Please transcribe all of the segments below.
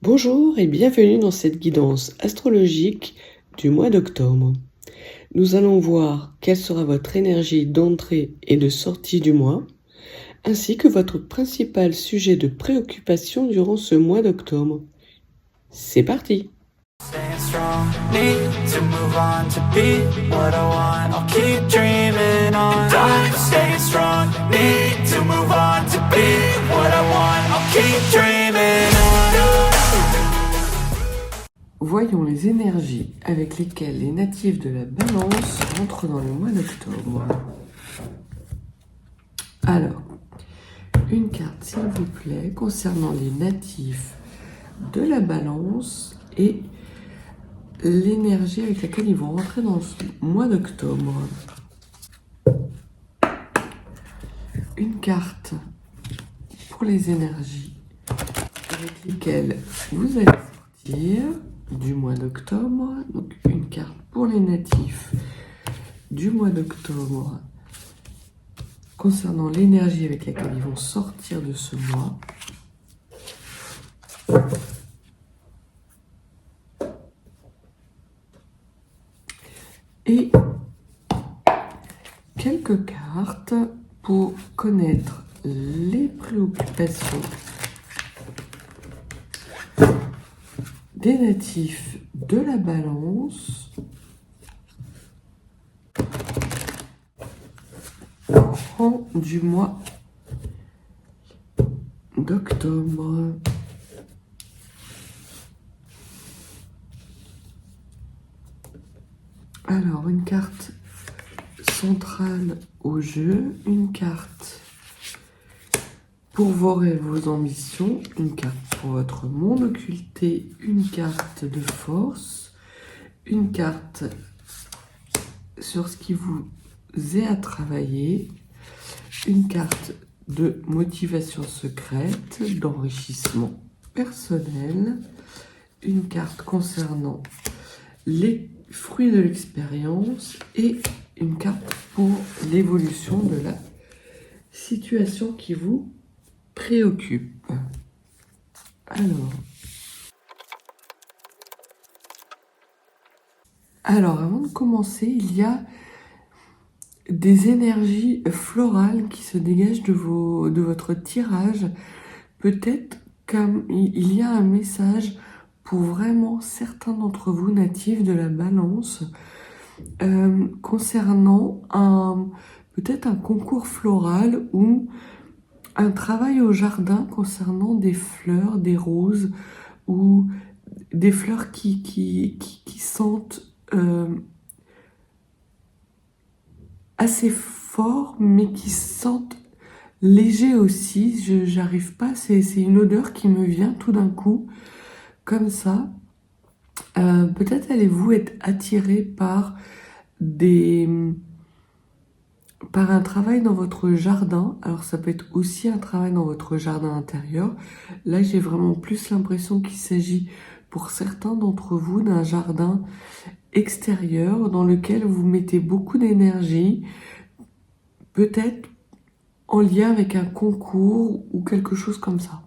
Bonjour et bienvenue dans cette guidance astrologique du mois d'octobre. Nous allons voir quelle sera votre énergie d'entrée et de sortie du mois, ainsi que votre principal sujet de préoccupation durant ce mois d'octobre. C'est parti! Staying strong, need to move on to be what I want. I'll keep dreaming on. And I'm staying strong, need to move on to be what I want. I'll keep dreaming on. Voyons les énergies avec lesquelles les natifs de la Balance rentrent dans le mois d'octobre. Alors, une carte s'il vous plaît concernant les natifs de la Balance et l'énergie avec laquelle ils vont rentrer dans ce mois d'octobre. Une carte pour les énergies avec lesquelles vous allez sortir du mois d'octobre. Donc une carte pour les natifs du mois d'octobre concernant l'énergie avec laquelle ils vont sortir de ce mois. Et quelques cartes pour connaître les préoccupations des natifs de la Balance courant du mois d'octobre. Alors, une carte centrale au jeu, une carte pour vos rêves, vos ambitions, une carte pour votre monde occulté, une carte de force, une carte sur ce qui vous est à travailler, une carte de motivation secrète, d'enrichissement personnel, une carte concernant les fruits de l'expérience et une carte pour l'évolution de la situation qui vous préoccupe. Alors, avant de commencer, il y a des énergies florales qui se dégagent de votre tirage. Peut-être qu'il y a un message pour vraiment certains d'entre vous natifs de la Balance concernant peut-être un concours floral ou un travail au jardin concernant des fleurs, des roses ou des fleurs qui sentent assez fort mais qui sentent léger aussi. J'arrive pas, c'est une odeur qui me vient tout d'un coup comme ça. Peut-être allez-vous être attiré par un travail dans votre jardin. Alors ça peut être aussi un travail dans votre jardin intérieur. Là, j'ai vraiment plus l'impression qu'il s'agit pour certains d'entre vous d'un jardin extérieur dans lequel vous mettez beaucoup d'énergie, peut-être en lien avec un concours ou quelque chose comme ça.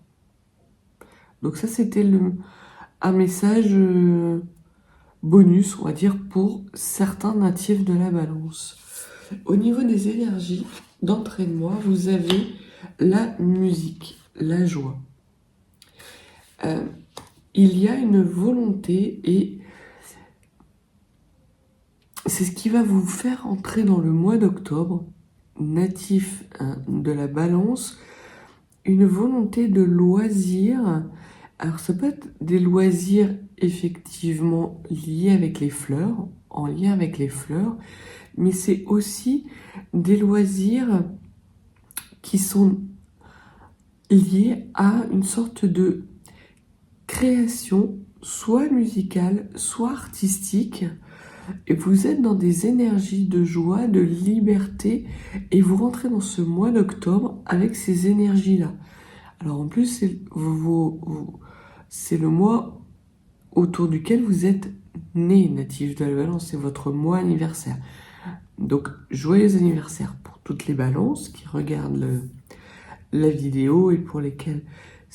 Donc ça, c'était un message bonus, on va dire, pour certains natifs de la Balance. Au niveau des énergies d'entrée de mois, vous avez la musique, la joie. Il y a une volonté et c'est ce qui va vous faire entrer dans le mois d'octobre, natif de la Balance, une volonté de loisir. Alors ça peut être des loisirs effectivement liés avec les fleurs, en lien avec les fleurs, mais c'est aussi des loisirs qui sont liés à une sorte de création, soit musicale, soit artistique. Et vous êtes dans des énergies de joie, de liberté, et vous rentrez dans ce mois d'octobre avec ces énergies-là. Alors en plus, c'est le mois autour duquel vous êtes né, natif de la Balance, c'est votre mois anniversaire. Donc, joyeux anniversaire pour toutes les balances qui regardent la vidéo et pour lesquelles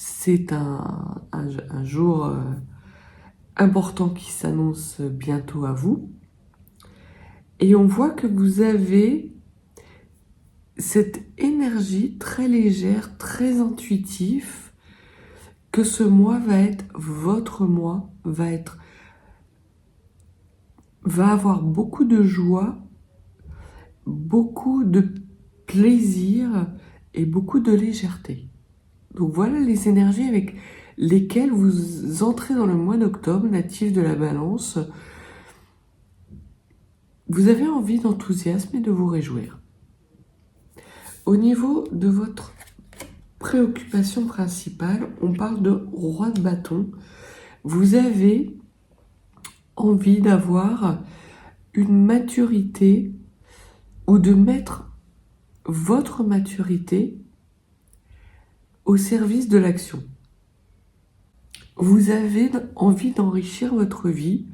c'est un jour important qui s'annonce bientôt à vous. Et on voit que vous avez cette énergie très légère, très intuitive, que ce mois va être votre mois, va avoir beaucoup de joie, beaucoup de plaisir et beaucoup de légèreté. Donc voilà les énergies avec lesquelles vous entrez dans le mois d'octobre, natif de la Balance. Vous avez envie d'enthousiasme et de vous réjouir. Au niveau de votre préoccupation principale, on parle de roi de bâton. Vous avez envie d'avoir une maturité ou de mettre votre maturité au service de l'action. Vous avez envie d'enrichir votre vie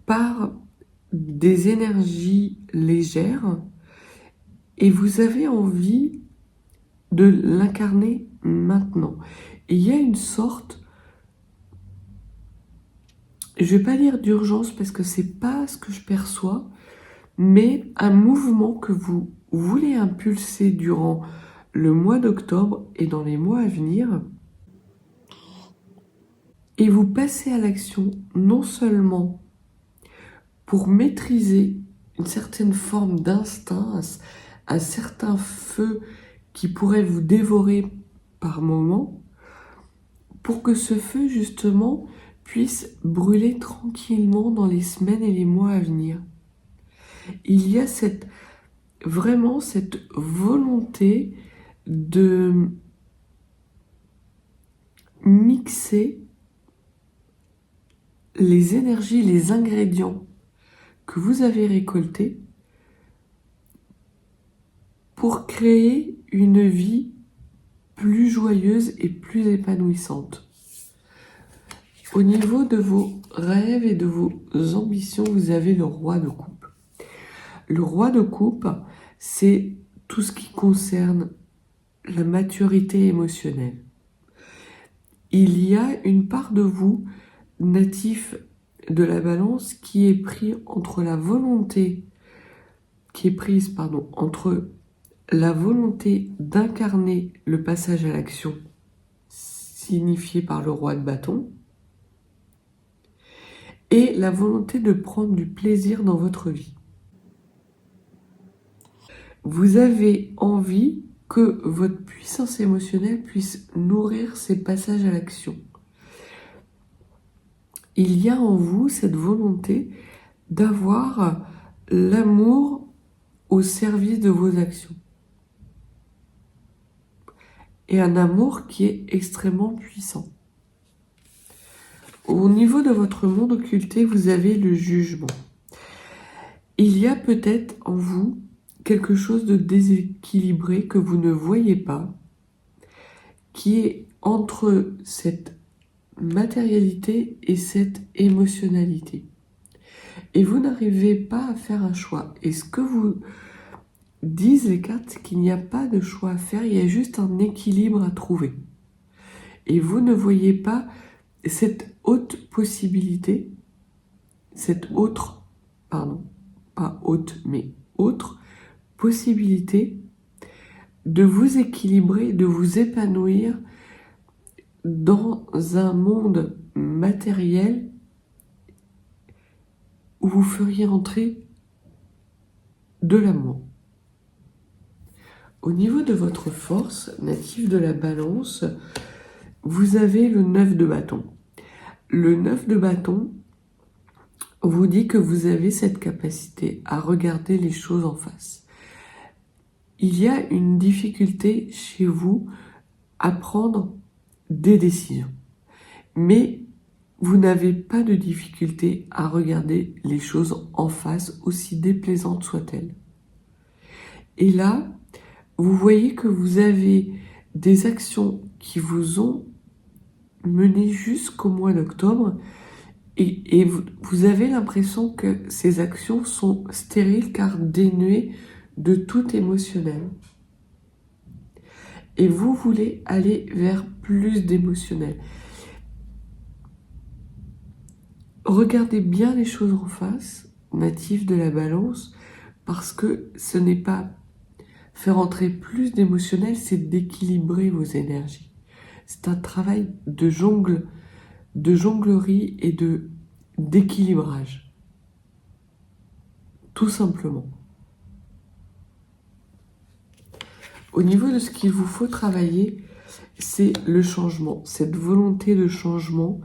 par des énergies légères et vous avez envie de l'incarner maintenant. Et il y a une sorte, je vais pas dire d'urgence parce que c'est pas ce que je perçois, mais un mouvement que vous voulez impulser durant le mois d'octobre et dans les mois à venir. Et vous passez à l'action non seulement pour maîtriser une certaine forme d'instinct, un certain feu qui pourrait vous dévorer par moment, pour que ce feu justement puisse brûler tranquillement dans les semaines et les mois à venir. Il y a vraiment cette volonté de mixer les énergies, les ingrédients que vous avez récoltés pour créer une vie plus joyeuse et plus épanouissante. Au niveau de vos rêves et de vos ambitions, vous avez le roi de coupe. Le roi de coupe, c'est tout ce qui concerne la maturité émotionnelle. Il y a une part de vous, natif de la Balance, qui est prise entre la volonté d'incarner le passage à l'action signifié par le roi de bâton et la volonté de prendre du plaisir dans votre vie. Vous avez envie que votre puissance émotionnelle puisse nourrir ces passages à l'action. Il y a en vous cette volonté d'avoir l'amour au service de vos actions. Et un amour qui est extrêmement puissant. Au niveau de votre monde occulté, vous avez le jugement. Il y a peut-être en vous quelque chose de déséquilibré que vous ne voyez pas, qui est entre cette matérialité et cette émotionnalité. Et vous n'arrivez pas à faire un choix. Et ce que vous disent les cartes, c'est qu'il n'y a pas de choix à faire, il y a juste un équilibre à trouver. Et vous ne voyez pas cette autre possibilité, autre possibilité de vous équilibrer, de vous épanouir dans un monde matériel où vous feriez entrer de l'amour. Au niveau de votre force, native de la Balance, vous avez le 9 de bâton. Le 9 de bâton vous dit que vous avez cette capacité à regarder les choses en face. Il y a une difficulté chez vous à prendre des décisions. Mais vous n'avez pas de difficulté à regarder les choses en face, aussi déplaisantes soient-elles. Et là, vous voyez que vous avez des actions qui vous ont mené jusqu'au mois d'octobre et vous avez l'impression que ces actions sont stériles car dénuées de tout émotionnel. et vous voulez aller vers plus d'émotionnel. Regardez bien les choses en face, natif de la balance, parce que ce n'est pas faire entrer plus d'émotionnel, c'est d'équilibrer vos énergies. C'est un travail de jonglerie et d'équilibrage. Tout simplement. Au niveau de ce qu'il vous faut travailler, c'est le changement, cette volonté de changement.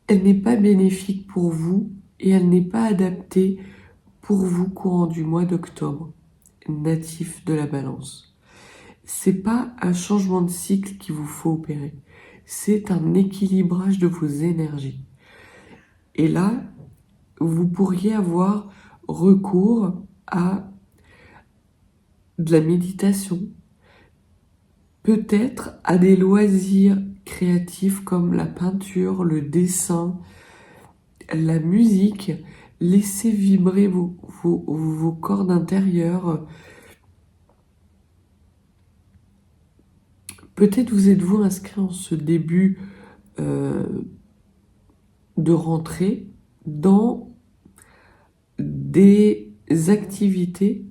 Elle n'est pas bénéfique pour vous et elle n'est pas adaptée pour vous courant du mois d'octobre, natif de la balance. C'est pas un changement de cycle qu'il vous faut opérer, c'est un équilibrage de vos énergies. Et là, vous pourriez avoir recours à de la méditation, peut-être à des loisirs créatifs comme la peinture, le dessin, la musique. Laissez vibrer vos cordes intérieures. Peut-être vous êtes-vous inscrit en ce début de rentrée dans des activités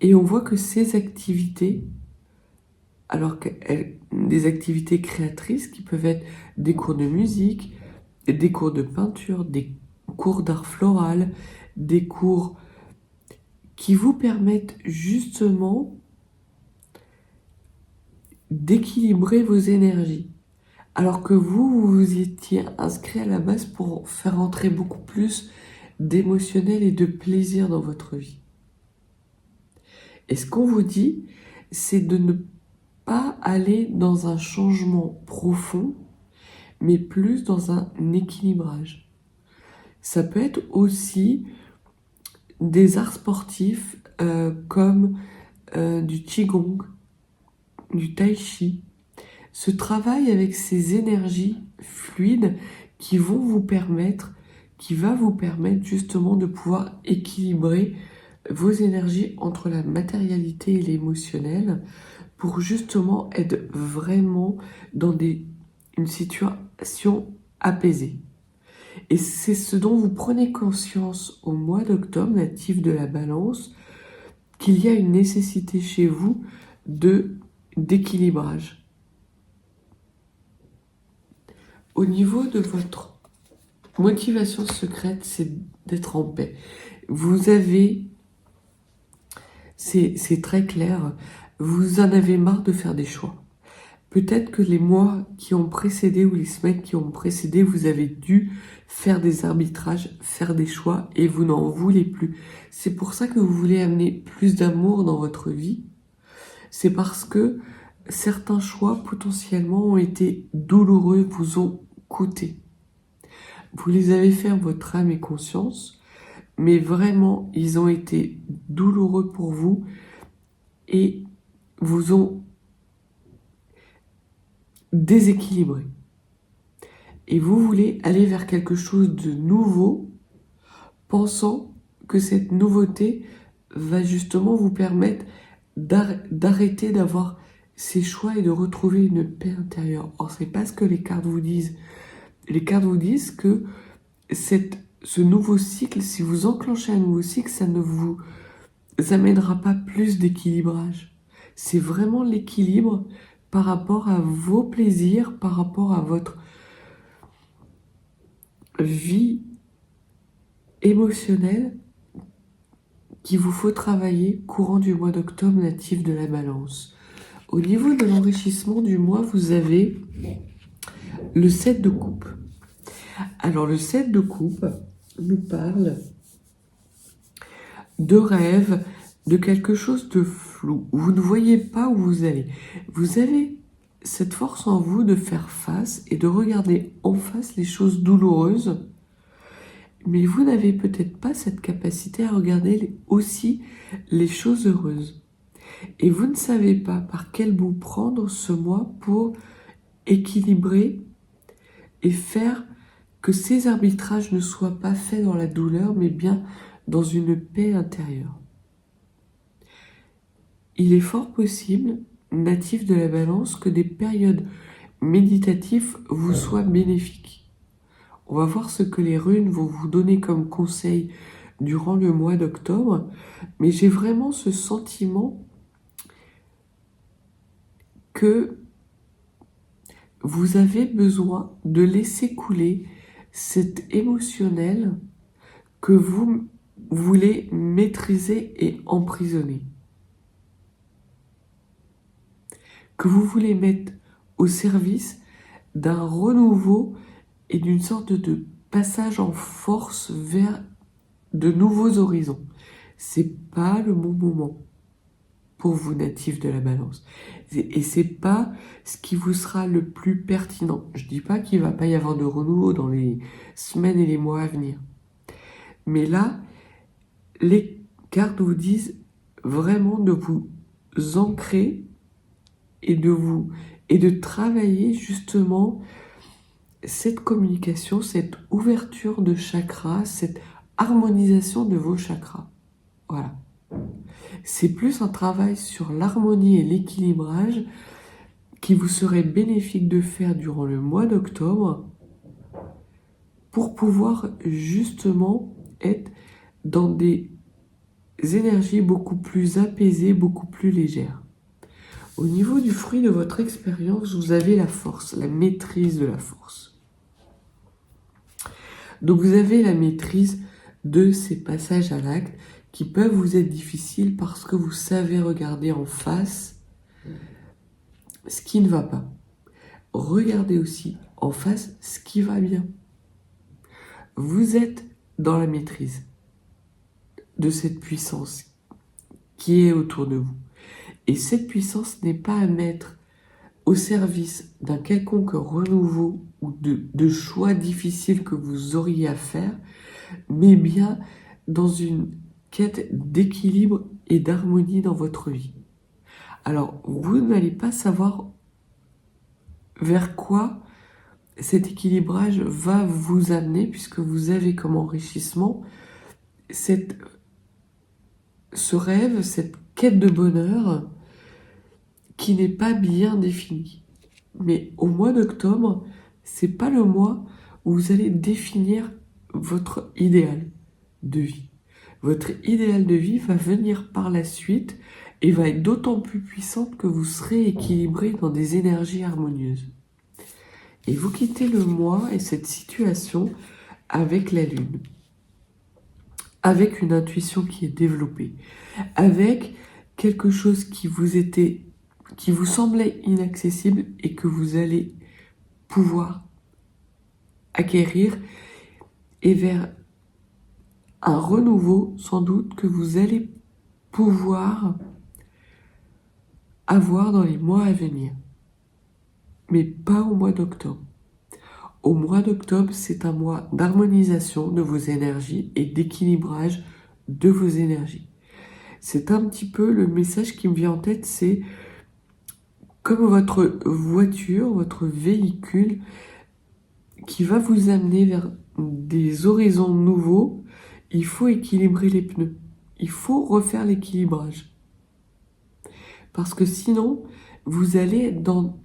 et on voit que ces activités, alors que des activités créatrices qui peuvent être des cours de musique, des cours de peinture, des cours d'art floral, des cours qui vous permettent justement d'équilibrer vos énergies. Alors que vous étiez inscrit à la base pour faire entrer beaucoup plus d'émotionnel et de plaisir dans votre vie. Et ce qu'on vous dit, c'est de ne pas aller dans un changement profond, mais plus dans un équilibrage. Ça peut être aussi des arts sportifs comme du qigong, du tai chi. Ce travail avec ces énergies fluides qui va vous permettre justement de pouvoir équilibrer vos énergies entre la matérialité et l'émotionnel pour justement être vraiment dans une situation apaisée. Et c'est ce dont vous prenez conscience au mois d'octobre, natif de la balance, qu'il y a une nécessité chez vous d'équilibrage. Au niveau de votre motivation secrète, c'est d'être en paix. Vous avez, c'est très clair, vous en avez marre de faire des choix. Peut-être que les mois qui ont précédé ou les semaines qui ont précédé, vous avez dû faire des arbitrages, faire des choix et vous n'en voulez plus. C'est pour ça que vous voulez amener plus d'amour dans votre vie. C'est parce que certains choix potentiellement ont été douloureux, vous ont coûté. Vous les avez fait en votre âme et conscience, mais vraiment, ils ont été douloureux pour vous et vous ont déséquilibré. Et vous voulez aller vers quelque chose de nouveau, pensant que cette nouveauté va justement vous permettre d'arrêter d'avoir ces choix et de retrouver une paix intérieure. Or, c'est pas ce que les cartes vous disent. Les cartes vous disent que ce nouveau cycle, si vous enclenchez un nouveau cycle, ça ne vous amènera pas plus d'équilibrage. C'est vraiment l'équilibre par rapport à vos plaisirs, par rapport à votre vie émotionnelle qu'il vous faut travailler courant du mois d'octobre, natif de la balance. Au niveau de l'enrichissement du mois, vous avez le 7 de coupe. Alors le 7 de coupe nous parle de rêve, de quelque chose de flou. Vous ne voyez pas où vous allez. Vous avez cette force en vous de faire face et de regarder en face les choses douloureuses, mais vous n'avez peut-être pas cette capacité à regarder aussi les choses heureuses. Et vous ne savez pas par quel bout prendre ce mois pour équilibrer et faire que ces arbitrages ne soient pas faits dans la douleur, mais bien dans une paix intérieure. il est fort possible, natif de la Balance, que des périodes méditatives vous soient bénéfiques. On va voir ce que les runes vont vous donner comme conseil durant le mois d'octobre, mais j'ai vraiment ce sentiment que vous avez besoin de laisser couler cet émotionnel que vous voulez maîtriser et emprisonner, que vous voulez mettre au service d'un renouveau et d'une sorte de passage en force vers de nouveaux horizons. C'est pas le bon moment pour vous, natifs de la Balance. Et c'est pas ce qui vous sera le plus pertinent. Je dis pas qu'il va pas y avoir de renouveau dans les semaines et les mois à venir. Mais là, les cartes vous disent vraiment de vous ancrer et de travailler justement cette communication, cette ouverture de chakras, cette harmonisation de vos chakras. Voilà. C'est plus un travail sur l'harmonie et l'équilibrage qui vous serait bénéfique de faire durant le mois d'octobre pour pouvoir justement être dans des énergies beaucoup plus apaisées, beaucoup plus légères. Au niveau du fruit de votre expérience, vous avez la force, la maîtrise de la force. Donc vous avez la maîtrise de ces passages à l'acte qui peuvent vous être difficiles parce que vous savez regarder en face ce qui ne va pas. Regardez aussi en face ce qui va bien. Vous êtes dans la maîtrise de cette puissance qui est autour de vous. Et cette puissance n'est pas à mettre au service d'un quelconque renouveau ou de choix difficiles que vous auriez à faire, mais bien dans une quête d'équilibre et d'harmonie dans votre vie. Alors, vous n'allez pas savoir vers quoi cet équilibrage va vous amener, puisque vous avez comme enrichissement ce rêve, cette quête de bonheur qui n'est pas bien définie. Mais au mois d'octobre, c'est pas le mois où vous allez définir votre idéal de vie. Votre idéal de vie va venir par la suite et va être d'autant plus puissante que vous serez équilibré dans des énergies harmonieuses. Et vous quittez le mois et cette situation avec la lune, avec une intuition qui est développée, avec quelque chose qui vous semblait inaccessible et que vous allez pouvoir acquérir, et vers un renouveau sans doute que vous allez pouvoir avoir dans les mois à venir. Mais pas au mois d'octobre. Au mois d'octobre, c'est un mois d'harmonisation de vos énergies et d'équilibrage de vos énergies. C'est un petit peu le message qui me vient en tête, c'est comme votre voiture, votre véhicule qui va vous amener vers des horizons nouveaux. Il faut équilibrer les pneus. Il faut refaire l'équilibrage. Parce que sinon, vous allez être dans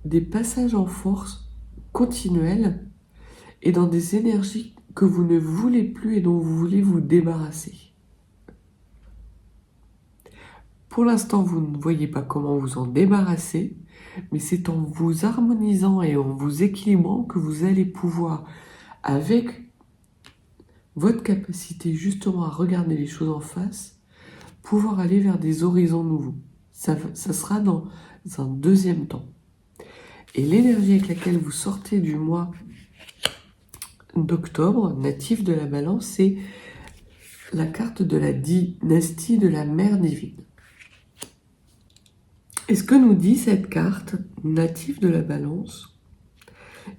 des passages en force continuels et dans des énergies que vous ne voulez plus et dont vous voulez vous débarrasser. Pour l'instant, vous ne voyez pas comment vous en débarrasser, mais c'est en vous harmonisant et en vous équilibrant que vous allez pouvoir, avec votre capacité justement à regarder les choses en face, pouvoir aller vers des horizons nouveaux. Ça sera dans un deuxième temps. Et l'énergie avec laquelle vous sortez du mois d'octobre, natif de la Balance, c'est la carte de la dynastie de la mère divine. Et ce que nous dit cette carte, native de la Balance,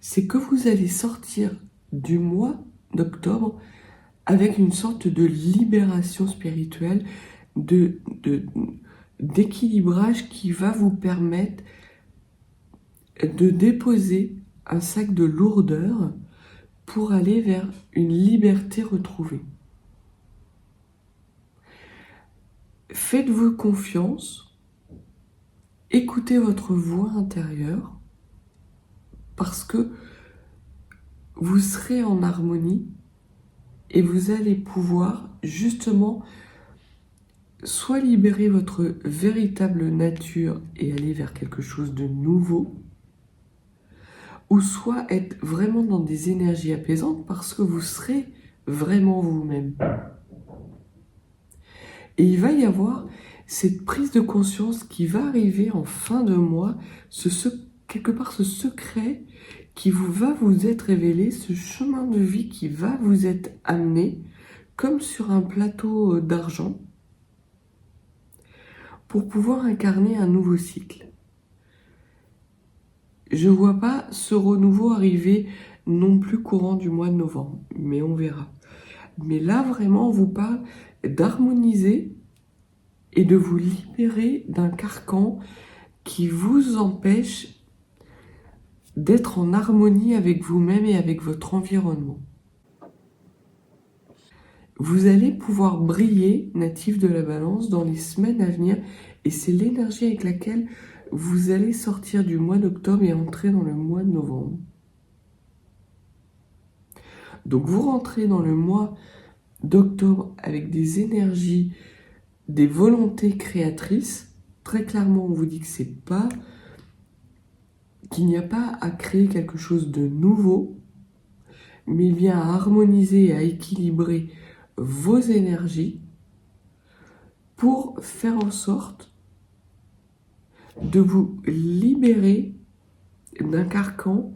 c'est que vous allez sortir du mois d'octobre avec une sorte de libération spirituelle, d'équilibrage qui va vous permettre de déposer un sac de lourdeur pour aller vers une liberté retrouvée. Faites-vous confiance, écoutez votre voix intérieure, parce que vous serez en harmonie et vous allez pouvoir justement soit libérer votre véritable nature et aller vers quelque chose de nouveau, ou soit être vraiment dans des énergies apaisantes parce que vous serez vraiment vous-même. Et il va y avoir cette prise de conscience qui va arriver en fin de mois, quelque part ce secret qui va vous être révélé, ce chemin de vie qui va vous être amené comme sur un plateau d'argent pour pouvoir incarner un nouveau cycle. Je ne vois pas ce renouveau arriver non plus courant du mois de novembre, mais on verra. Mais là, vraiment, on vous parle d'harmoniser et de vous libérer d'un carcan qui vous empêche d'être en harmonie avec vous-même et avec votre environnement. Vous allez pouvoir briller, natif de la Balance, dans les semaines à venir, et c'est l'énergie avec laquelle vous allez sortir du mois d'octobre et entrer dans le mois de novembre. Donc vous rentrez dans le mois d'octobre avec des énergies, des volontés créatrices. Très clairement, on vous dit que qu'il n'y a pas à créer quelque chose de nouveau, mais bien à harmoniser et à équilibrer vos énergies pour faire en sorte de vous libérer d'un carcan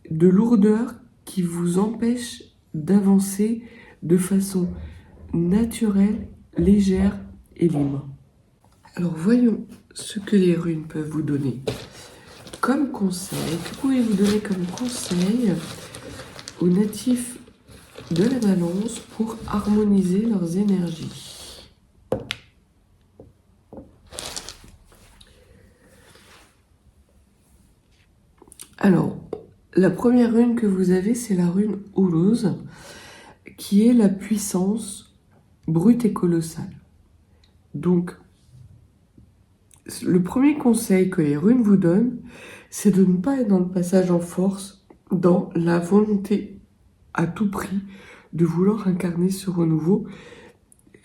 de lourdeur qui vous empêche d'avancer de façon naturelle, légère et libre. Alors voyons ce que les runes peuvent vous donner comme conseil. Que pouvez-vous donner comme conseil aux natifs de la Balance pour harmoniser leurs énergies? Alors, la première rune que vous avez, c'est la rune Houlouse, qui est la puissance brute et colossale. Donc, le premier conseil que les runes vous donnent, c'est de ne pas être dans le passage en force, dans la volonté à tout prix de vouloir incarner ce renouveau.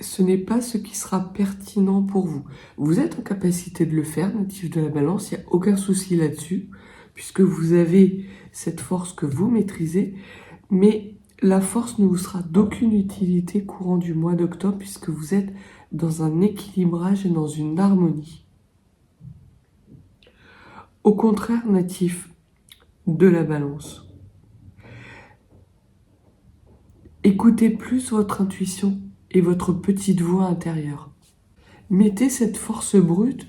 Ce n'est pas ce qui sera pertinent pour vous. Vous êtes en capacité de le faire, natif de la Balance, il n'y a aucun souci là-dessus, puisque vous avez cette force que vous maîtrisez, mais la force ne vous sera d'aucune utilité courant du mois d'octobre, puisque vous êtes dans un équilibrage et dans une harmonie. Au contraire, natif de la Balance, écoutez plus votre intuition et votre petite voix intérieure. Mettez cette force brute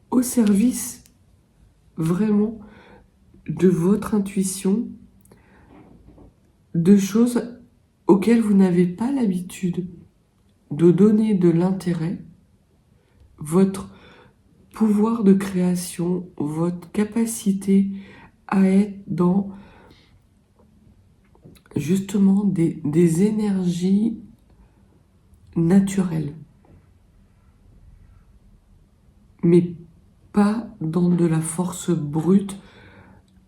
au service vraiment de votre intuition, de choses auxquelles vous n'avez pas l'habitude de donner de l'intérêt. Votre pouvoir de création, votre capacité à être dans justement des énergies naturelles, mais pas dans de la force brute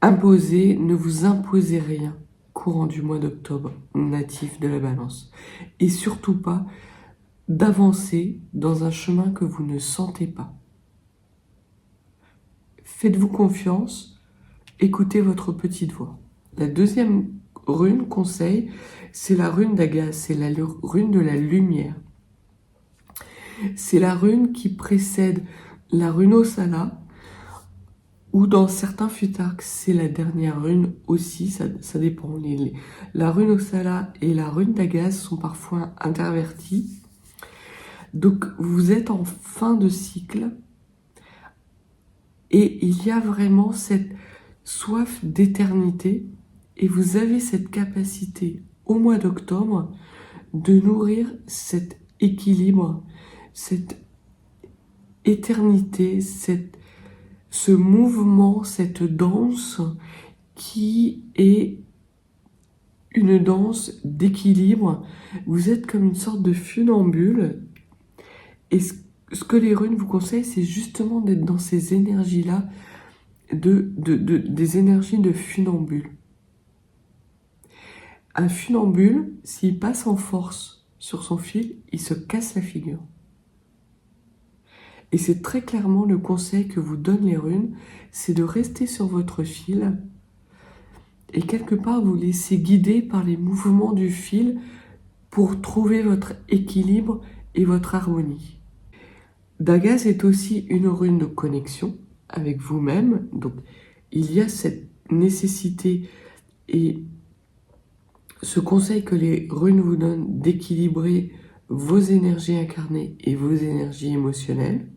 imposée. Ne vous imposez rien courant du mois d'octobre, natif de la Balance, et surtout pas d'avancer dans un chemin que vous ne sentez pas. Faites-vous confiance, écoutez votre petite voix. La deuxième rune, conseil, c'est la rune d'Agas, c'est la rune de la lumière. C'est la rune qui précède la rune Osala, ou dans certains futarks, c'est la dernière rune aussi, ça dépend. La rune Osala et la rune d'Agas sont parfois interverties. Donc vous êtes en fin de cycle, et il y a vraiment cette soif d'éternité, et vous avez cette capacité au mois d'octobre de nourrir cet équilibre, cette éternité, ce mouvement, cette danse qui est une danse d'équilibre. Vous êtes comme une sorte de funambule Et ce que les runes vous conseillent, c'est justement d'être dans ces énergies-là, des énergies de funambule. Un funambule, s'il passe en force sur son fil, il se casse la figure. Et c'est très clairement le conseil que vous donnent les runes, c'est de rester sur votre fil et quelque part vous laisser guider par les mouvements du fil pour trouver votre équilibre et votre harmonie. Dagaz est aussi une rune de connexion avec vous-même, donc il y a cette nécessité et ce conseil que les runes vous donnent d'équilibrer vos énergies incarnées et vos énergies émotionnelles.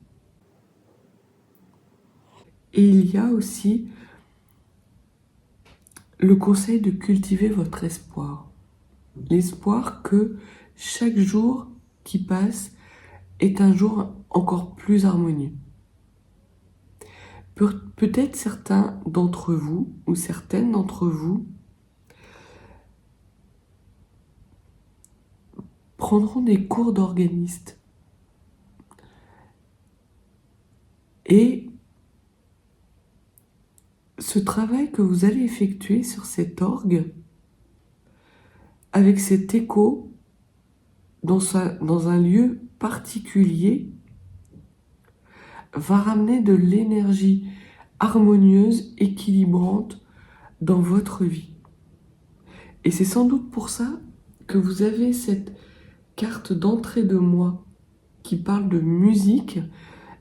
Et il y a aussi le conseil de cultiver votre espoir. L'espoir que chaque jour qui passe est un jour encore plus harmonieux. Peut-être certains d'entre vous ou certaines d'entre vous prendront des cours d'organiste et ce travail que vous allez effectuer sur cet orgue avec cet écho dans un lieu particulier va ramener de l'énergie harmonieuse, équilibrante dans votre vie. Et c'est sans doute pour ça que vous avez cette carte d'entrée de moi qui parle de musique.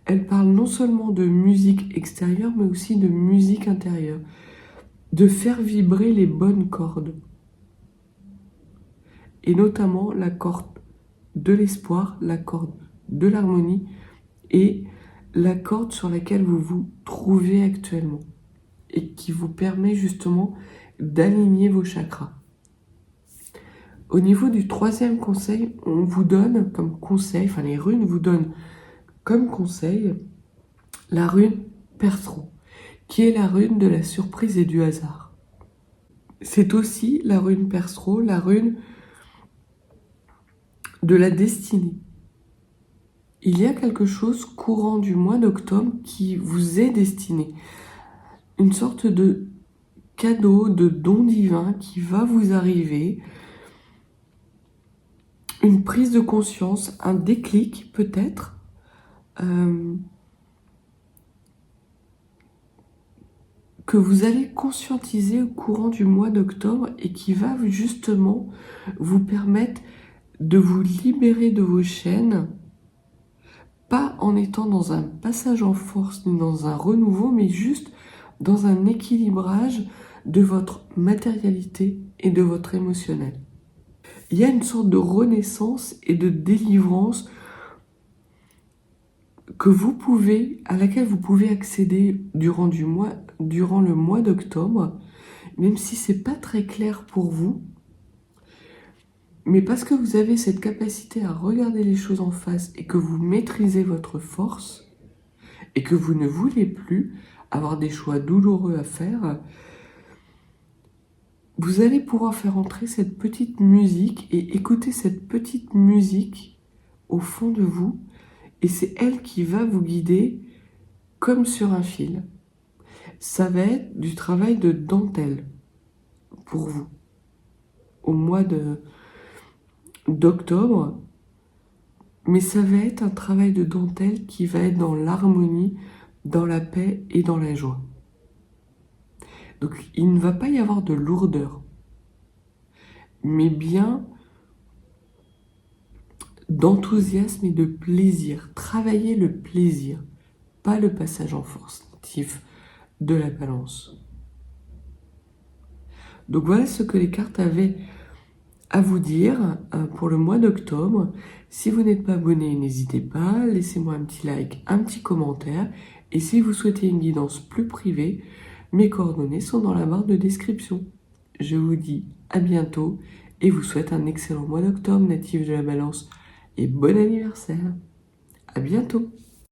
Elle parle non seulement de musique extérieure, mais aussi de musique intérieure. De faire vibrer les bonnes cordes. Et notamment la corde de l'espoir, la corde de l'harmonie et la corde sur laquelle vous vous trouvez actuellement et qui vous permet justement d'aligner vos chakras. Au niveau du troisième conseil, on vous donne comme conseil, enfin les runes vous donnent comme conseil la rune Perceron, qui est la rune de la surprise et du hasard. C'est aussi la rune Perceron, la rune de la destinée. Il y a quelque chose courant du mois d'octobre qui vous est destiné. Une sorte de cadeau, de don divin qui va vous arriver. Une prise de conscience, un déclic peut-être. Que vous allez conscientiser au courant du mois d'octobre et qui va justement vous permettre de vous libérer de vos chaînes, pas en étant dans un passage en force ni dans un renouveau, mais juste dans un équilibrage de votre matérialité et de votre émotionnel. Il y a une sorte de renaissance et de délivrance à laquelle vous pouvez accéder durant le mois d'octobre, même si c'est pas très clair pour vous, mais parce que vous avez cette capacité à regarder les choses en face et que vous maîtrisez votre force et que vous ne voulez plus avoir des choix douloureux à faire, vous allez pouvoir faire entrer cette petite musique et écouter cette petite musique au fond de vous. Et c'est elle qui va vous guider comme sur un fil. Ça va être du travail de dentelle pour vous. Au mois d'octobre, mais ça va être un travail de dentelle qui va être dans l'harmonie, dans la paix et dans la joie. Donc il ne va pas y avoir de lourdeur, mais bien d'enthousiasme et de plaisir. Travailler le plaisir, pas le passage en force natif de la balance. Donc voilà ce que les cartes avaient à vous dire pour le mois d'octobre. Si vous n'êtes pas abonné, n'hésitez pas, laissez-moi un petit like, un petit commentaire. Et si vous souhaitez une guidance plus privée, mes coordonnées sont dans la barre de description. Je vous dis à bientôt et vous souhaite un excellent mois d'octobre natif de la balance et bon anniversaire. À bientôt.